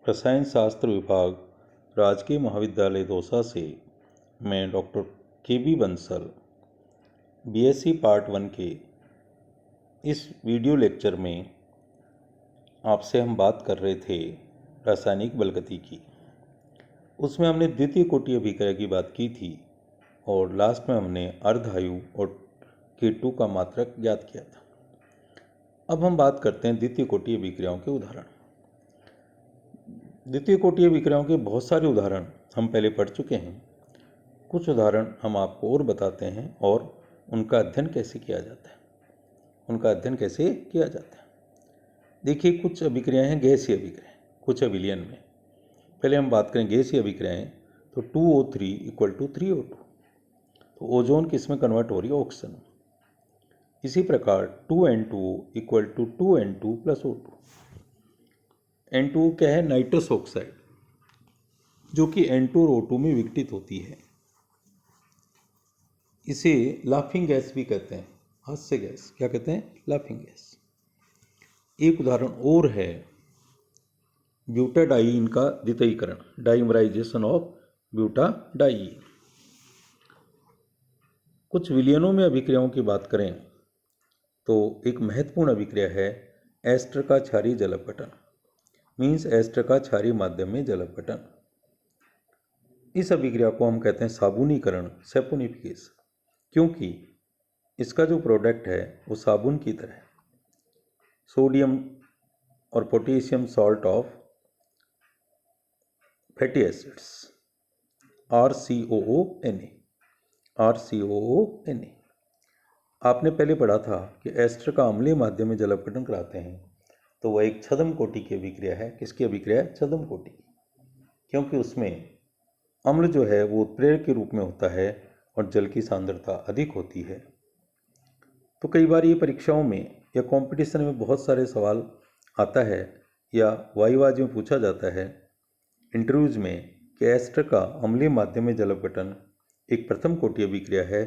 रसायन शास्त्र विभाग, राजकीय महाविद्यालय दौसा से मैं doctor KB. Bansal BSc part 1 के इस वीडियो लेक्चर में आपसे हम बात कर रहे थे रासायनिक बलगति की। उसमें हमने द्वितीय कोटि अभिक्रिया की बात की थी और लास्ट में हमने अर्धायु और K2 का मात्रक ज्ञात किया था। अब हम बात करते हैं द्वितीय कोटि अभिक्रियाओं के उदाहरण। द्वितीय कोटि अभिक्रियाओं के बहुत सारे उदाहरण हम पहले पढ़ चुके हैं। कुछ उदाहरण हम आपको और बताते हैं और उनका अध्ययन कैसे किया जाता है। देखिए, कुछ अभिक्रियाएं हैं गैसीय अभिक्रियाएं, कुछ अभिलयन में। पहले हम बात करें गैसीय अभिक्रियाएं, तो 2O3 = 3O2, तो ओजोन किस में कन्वर्ट हो रही है? ऑक्सीजन में। इसी प्रकार 2N2O = 2N2 + O2। N2O क्या है? नाइट्रस ऑक्साइड, जो कि N2 और O2 में विघटित होती है। इसे लाफिंग गैस भी कहते हैं, हास्य गैस। क्या कहते हैं? Laughing gas. एक उदाहरण और है ब्यूटाडाईन का द्वितीयकरण, डाइमराइजेशन ऑफ ब्यूटाडाईन। कुछ विलयनों में अभिक्रियाओं की बात करें तो एक महत्वपूर्ण अभिक्रिया है एस्टर का क्षारीय जल अपघटन, मीन्स एस्टर का क्षारीय माध्यम में जल अपघटन। इस अभिक्रिया को हम कहते हैं साबुनीकरण, सैपोनिफिकेशन, क्योंकि इसका जो प्रोडक्ट है वो साबुन की तरह है। सोडियम और potassium salt of fatty acids, RCOONA। आपने पहले पढ़ा था कि एस्टर का अम्लीय माध्यम में जल अपघटन कराते हैं, तो वह एक छद्म कोटि की अभिक्रिया है। किसकी अभिक्रिया है? छद्म कोटि की, क्योंकि उसमें अम्ल जो है वो उत्प्रेरक के रूप में होता है और जल की सांद्रता अधिक होती है। तो कई बार ये परीक्षाओं में या कंपटीशन में बहुत सारे सवाल आता है या वाइवाज में पूछा जाता है इंटरव्यूज में कि एस्टर का अम्लीय माध्यम में जल अपघटन एक प्रथम कोटि अभिक्रिया है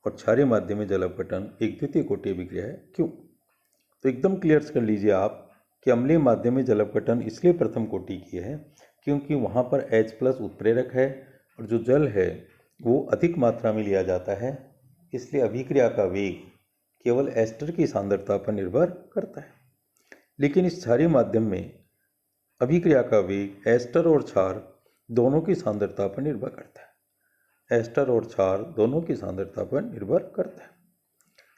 और क्षारीय माध्यम में जल अपघटन एक द्वितीय कोटि अभिक्रिया है, क्यों? तो एकदम क्लियर कर लीजिए आप कि अम्लीय माध्यम में जल अपघटन इसलिए प्रथम कोटि की है क्योंकि वहाँ पर H+ उत्प्रेरक है और जो जल है वो अधिक मात्रा में लिया जाता है, इसलिए अभिक्रिया का वेग केवल एस्टर की सांद्रता पर निर्भर करता है। लेकिन इस क्षारीय माध्यम में अभिक्रिया का वेग एस्टर और क्षार दोनों की सांद्रता पर निर्भर करता है। एस्टर और क्षार दोनों की सांद्रता पर निर्भर करता है।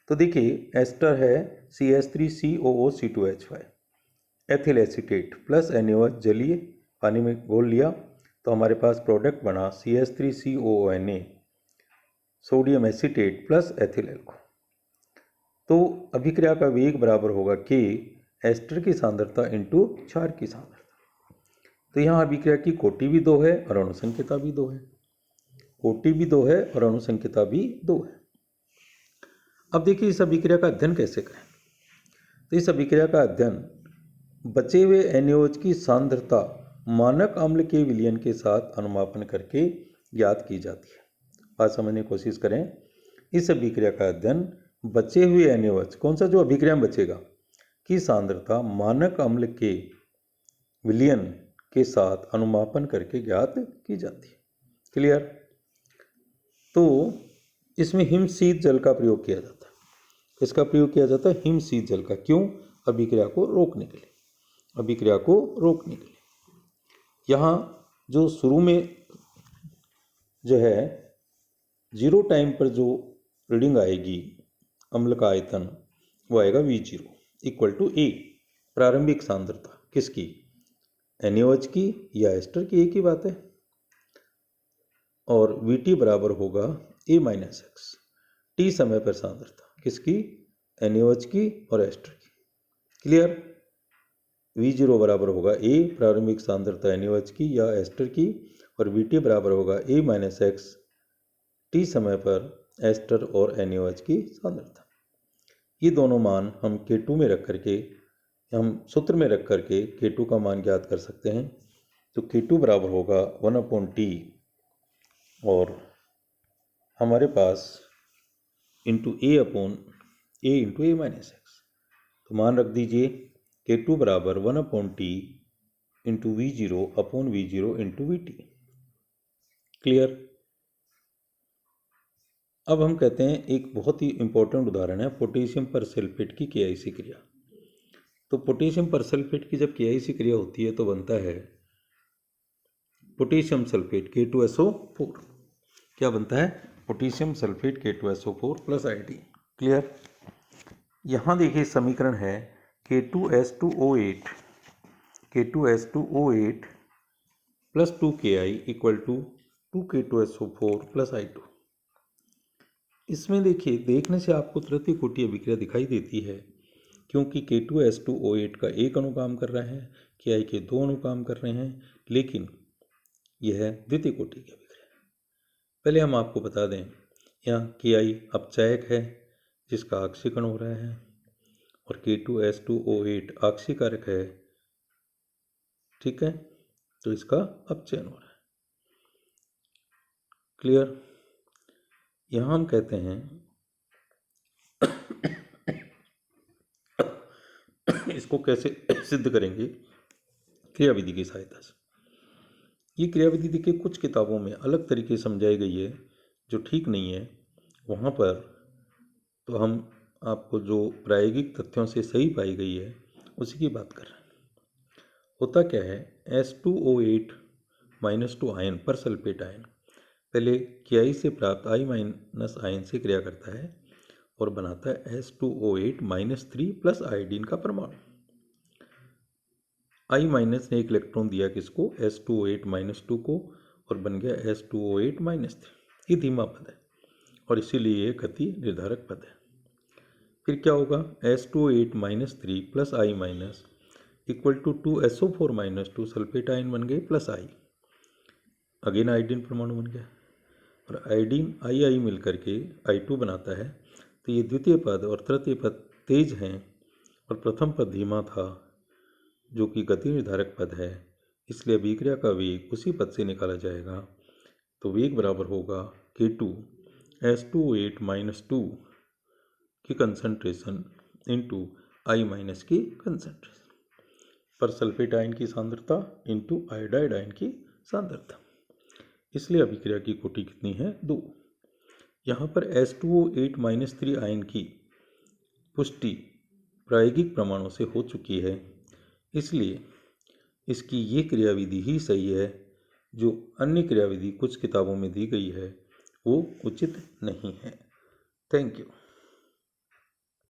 तो देखिए, एस्टर है CH3COO-C2H5, ethyl acetate plus NaOH जलीय पानी में घोल लिया तो हमारे पास प्रोडक्ट बना CH3COONA, sodium acetate plus ethyl alcohol. तो अभिक्रिया का वेग बराबर होगा K एस्टर की सांद्रता इंटू क्षार की सांद्रता। तो यहाँ अभिक्रिया की कोटि भी 2 है और अणुसंख्यता भी 2 है। कोटि भी 2 है और अणुसंख्यता भी 2 है। अब देखिए, इस अभिक्रिया का अध्ययन कैसे करें? तो इस अभिक्रिया का अध्ययन बचे हुए NaOH की सांद्रता मानक अम्ल के विलयन के साथ अनुमापन करके ज्ञात की जाती है। बात समझने की कोशिश करें। इस अभिक्रिया का अध्ययन बचे हुए NaOH, कौन सा जो अभिक्रिया में बचेगा, की सांद्रता मानक अम्ल के विलयन के साथ अनुमापन करके ज्ञात की जाती है। क्लियर? तो इसमें हिमशीत जल का प्रयोग किया जाता है। इसका प्रयोग किया जाता है हिमशीत जल का। क्यों? अभिक्रिया को रोकने के लिए। यहाँ जो शुरू में जो है 0 टाइम पर जो रीडिंग आएगी अम्ल का आयतन, वो आएगा V0 = A, प्रारंभिक सांद्रता किसकी? NaOH की या एस्टर की? एक ही बात है। और Vt बराबर होगा A - x, T समय पर सांद्रता किसकी? NaOH की और एस्टर की। क्लियर? V0 बराबर होगा A, प्रारंभिक सांद्रता NaOH की या एस्टर की, और Vt बराबर होगा A - x, T समय पर एस्टर और NaOH की सांद्रता। ये दोनों मान हम K2 में रख करके, हम सूत्र में रख करके K2 का मान ज्ञात कर सकते हैं। तो K2 बराबर होगा 1/T और हमारे पास इंटू A × A - x। तो मान रख दीजिए K2 बराबर 1/T into V0 upon V0 into VT। Clear. अब हम कहते हैं एक बहुत ही इंपॉर्टेंट उदाहरण है पोटेशियम परसल्फेट की KIC क्रिया। तो पोटेशियम परसल्फेट की जब KIC क्रिया होती है तो बनता है पोटेशियम सल्फेट K2SO4। क्या बनता है? Potassium sulphate K2SO4 plus iodine. Clear. यहाँ देखिए समीकरण है K2S2O8 plus 2Ki equal to 2K2SO4 plus I2। इसमें देखिए देखने से आपको तृतीय कोटि अभिक्रिया दिखाई देती है क्योंकि K2S2O8 का एक अणु काम कर रहा है, Ki के दो अणु काम कर रहे हैं, लेकिन यह है द्वितीय कोटि की अभिक्रिया। पहले हम आपको बता दें यहाँ Ki अपचायक है जिसका आक्सीकरण हो रहा है और K2S2O8 आक्सीकारक है, ठीक है, तो इसका अपचयन हो रहा है। क्लियर। यहाँ हम कहते हैं इसको कैसे सिद्ध करेंगे? क्रियाविधि की सहायता से। ये क्रियाविधि देखिए कुछ किताबों में अलग तरीके से समझाई गई है जो ठीक नहीं है, वहाँ पर तो हम आपको जो प्रायोगिक तथ्यों से सही पाई गई है उसी की बात कर रहे हैं। होता क्या है, S2O8 -2 आयन पर सल्फेट आयन पहले Ki से प्राप्त I- आयन से क्रिया करता है और बनाता है S2O8 -3 प्लस आयोडीन का परमाणु। I- ने एक इलेक्ट्रॉन दिया किसको? S2O8 -2 को, और बन गया S2O8 -3। ये धीमा पद है और इसीलिए ये गति निर्धारक पद है। फिर क्या होगा? S2O8 -3 plus I- equal to 2SO4 -2 sulphate ion बन गए प्लस I, अगेन आयोडीन परमाणु बन गया और आयोडीन I मिल करके I2 बनाता है। तो ये द्वितीय पद और तृतीय पद तेज हैं और प्रथम पद धीमा था जो कि गति निर्धारक पद है, इसलिए अभिक्रिया का वेग उसी पद से निकाला जाएगा। तो वेग बराबर होगा K2 S2O8 -2 की कंसंट्रेशन इंटू I- की कंसंट्रेशन पर सल्फेट आयन की सांद्रता इंटू आयोडाइड आयन की सांद्रता। इसलिए अभिक्रिया की कोटि कितनी है? 2। यहाँ पर S2O8 -3 आयन की पुष्टि प्रायोगिक प्रमाणों से हो चुकी है, इसलिए इसकी ये क्रियाविधि ही सही है। जो अन्य क्रियाविधि कुछ किताबों में दी गई है वो उचित नहीं है। Thank you.